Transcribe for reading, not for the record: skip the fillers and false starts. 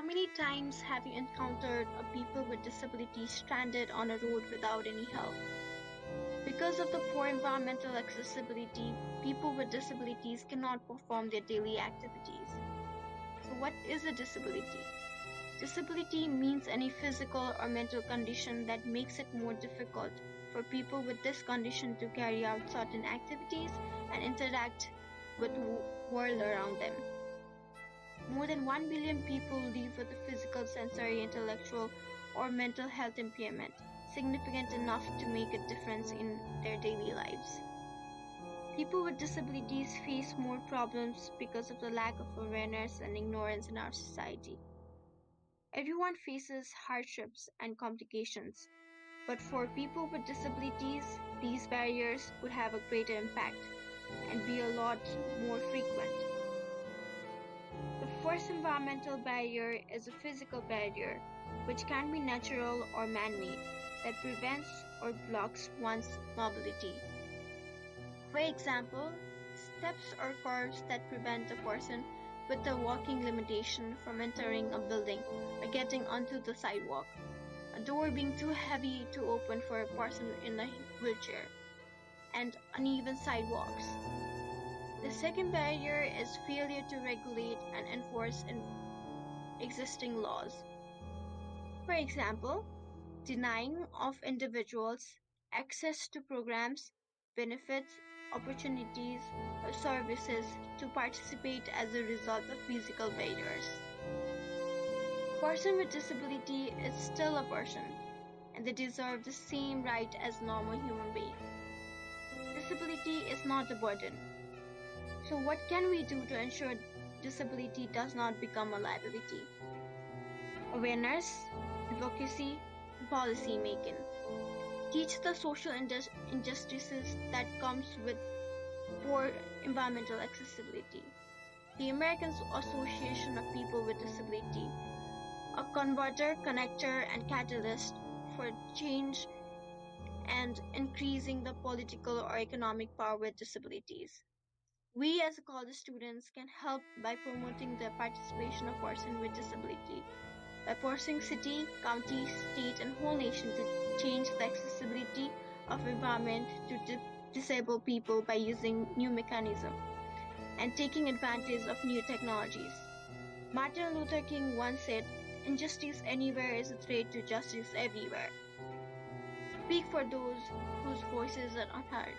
many times have you encountered a people with disabilities stranded on a road without any help? Because of the poor environmental accessibility, people with disabilities cannot perform their daily activities. So, what is a disability? Disability means any physical or mental condition that makes it more difficult for people with this condition to carry out certain activities and interact with the world around them. More than 1 billion people live with a physical, sensory, intellectual, or mental health impairment, significant enough to make a difference in their daily lives. People with disabilities face more problems because of the lack of awareness and ignorance in our society. Everyone faces hardships and complications, but for people with disabilities, these barriers could have a greater impact and be a lot more frequent. The first environmental barrier is a physical barrier, which can be natural or man-made, that prevents or blocks one's mobility. For example, steps or curves that prevent a person with a walking limitation from entering a building or getting onto the sidewalk, a door being too heavy to open for a person in a wheelchair, and uneven sidewalks. The second barrier is failure to regulate and enforce existing laws. For example, denying of individuals access to programs, benefits, opportunities, or services to participate as a result of physical barriers. A person with disability is still a person, and they deserve the same right as normal human beings. Disability is not a burden. So what can we do to ensure disability does not become a liability? Awareness, advocacy, and policy making. Teach the social injustices that comes with poor environmental accessibility. The American Association of People with Disability, a converter, connector, and catalyst for change and increasing the political or economic power with disabilities. We as college students can help by promoting the participation of persons with disability, by forcing city, county, state, and whole nation to change the accessibility of environment to disabled people by using new mechanisms and taking advantage of new technologies. Martin Luther King once said, "Injustice anywhere is a threat to justice everywhere." Speak for those whose voices are unheard.